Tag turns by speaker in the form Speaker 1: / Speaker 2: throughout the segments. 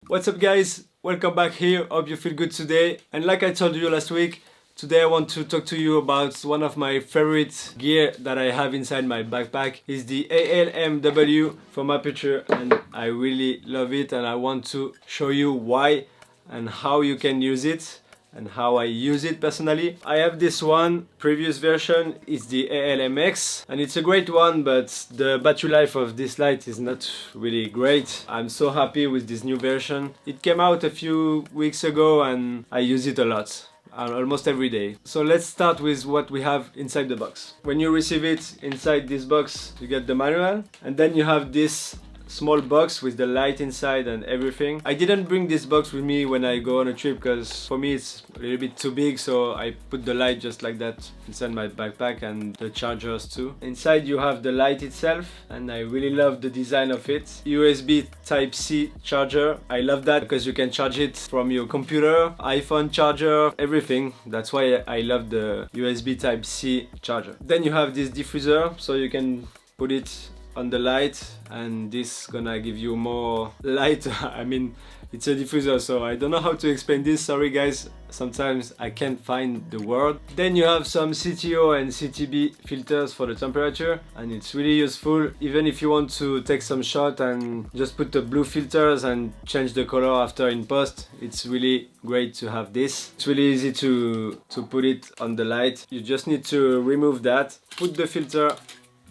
Speaker 1: What's up guys, welcome back here, hope you feel good today. And like I told you last week, today I want to talk to you about one of my favorite gear that I have inside my backpack. Is the ALMW from Aputure, and I really love it, and I want to show you why and how you can use it and how I use it personally. I have this one, previous version is the ALMX, and it's a great one, but the battery life of this light is not really great. I'm so happy with this new version. It came out a few weeks ago and I use it a lot. Almost every day. So let's start with what we have inside the box. When you receive it, inside this box you get the manual, and then you have this small box with the light inside and everything. I didn't bring this box with me when I go on a trip because for me it's a little bit too big, so I put the light just like that inside my backpack, and the chargers too. Inside you have the light itself, and I really love the design of it. USB Type-C charger, I love that because you can charge it from your computer, iPhone charger, everything. That's why I love the USB Type-C charger. Then you have this diffuser, so you can put it on the light, and this gonna give you more light. I mean, it's a diffuser, so I don't know how to explain this, sorry guys, sometimes I can't find the word. Then you have some CTO and CTB filters for the temperature, and it's really useful even if you want to take some shot and just put the blue filters and change the color after in post. It's really great to have this. It's really easy to put it on the light. You just need to remove that, put the filter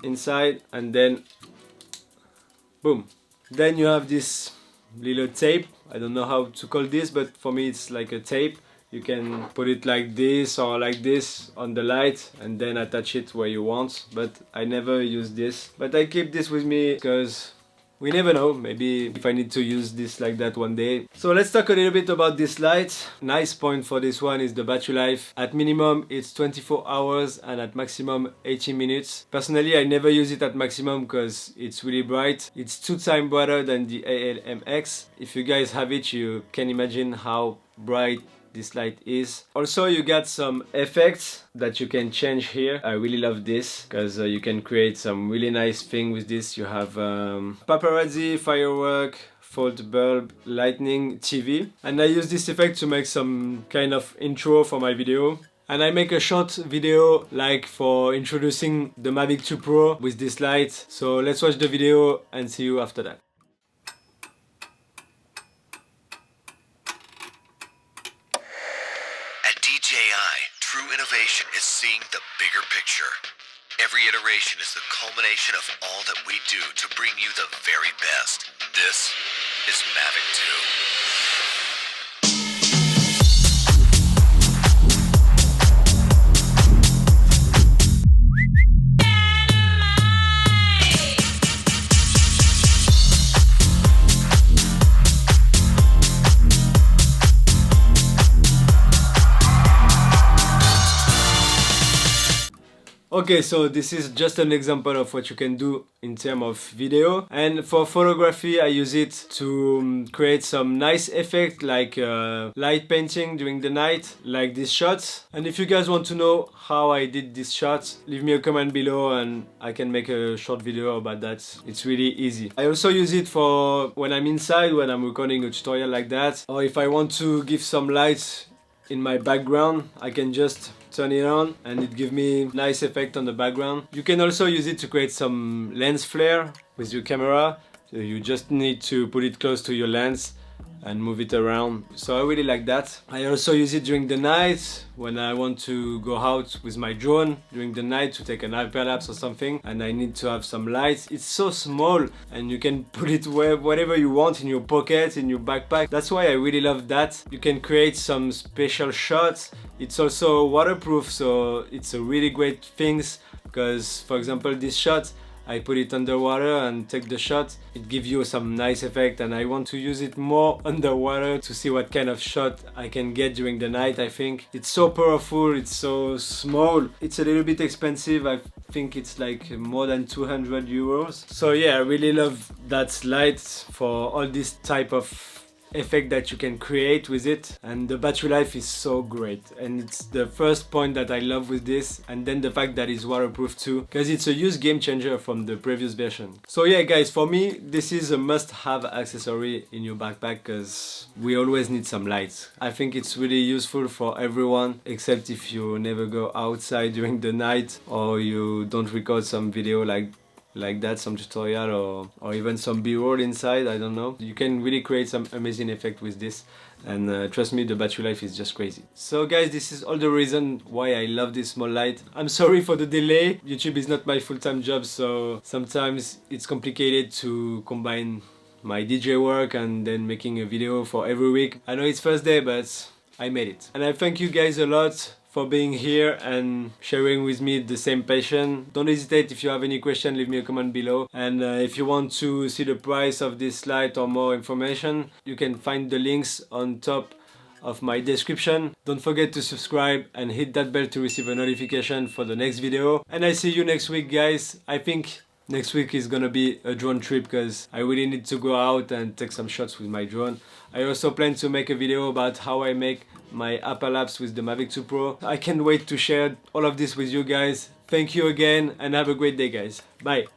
Speaker 1: inside, and then boom. Then you have this little tape. I don't know how to call this, but for me it's like a tape. You can put it like this or like this on the light and then attach it where you want, but I never use this. But I keep this with me because we never know, maybe if I need to use this like that one day. So let's talk a little bit about this light. Nice point for this one is the battery life. At minimum it's 24 hours and at maximum 18 minutes. Personally I never use it at maximum because it's really bright. It's 2 times brighter than the ALMX. If you guys have it, you can imagine how bright this light is. Also you got some effects that you can change here. I really love this because you can create some really nice thing with this. You have paparazzi, firework, fault bulb, lightning, TV, and I use this effect to make some kind of intro for my video. And I make a short video like for introducing the Mavic 2 Pro with this light. So let's watch the video and see you after that.
Speaker 2: DJI, true innovation is seeing the bigger picture. Every iteration is the culmination of all that we do to bring you the very best. This is Mavic 2.
Speaker 1: Okay, so this is just an example of what you can do in terms of video. And for photography I use it to create some nice effect like light painting during the night, like these shots. And if you guys want to know how I did these shots, leave me a comment below and I can make a short video about that. It's really easy. I also use it for when I'm inside, when I'm recording a tutorial like that, or if I want to give some light in my background, I can just turn it on and it gives me nice effect on the background. You can also use it to create some lens flare with your camera. So you just need to put it close to your lens and move it around. So I really like that. I also use it during the night when I want to go out with my drone during the night to take an hyperlapse or something and I need to have some lights. It's so small and you can put it wherever you want, in your pocket, in your backpack. That's why I really love that. You can create some special shots. It's also waterproof, so it's a really great thing because, for example, this shot, I put it underwater and take the shot. It gives you some nice effect, and I want to use it more underwater to see what kind of shot I can get during the night. I think it's so powerful, it's so small. It's a little bit expensive. I think it's like more than 200 euros. So yeah, I really love that light for all this type of effect that you can create with it, and the battery life is so great. And it's the first point that I love with this, and then the fact that it's waterproof too, because it's a huge game changer from the previous version. So yeah guys, for me this is a must-have accessory in your backpack, because we always need some lights. I think it's really useful for everyone, except if you never go outside during the night, or you don't record some video like that, some tutorial or even some b-roll inside, I don't know. You can really create some amazing effect with this, and trust me, the battery life is just crazy. So guys, this is all the reason why I love this small light. I'm sorry for the delay. YouTube is not my full-time job, so sometimes it's complicated to combine my DJ work and then making a video for every week. I know it's first day, but I made it. And I thank you guys a lot for being here and sharing with me the same passion. Don't hesitate, if you have any question, leave me a comment below. And if you want to see the price of this light or more information, you can find the links on top of my description. Don't forget to subscribe and hit that bell to receive a notification for the next video. And I see you next week guys. I think next week is gonna be a drone trip, because I really need to go out and take some shots with my drone. I also plan to make a video about how I make my apps with the Mavic 2 Pro. I can't wait to share all of this with you guys. Thank you again and have a great day guys. Bye.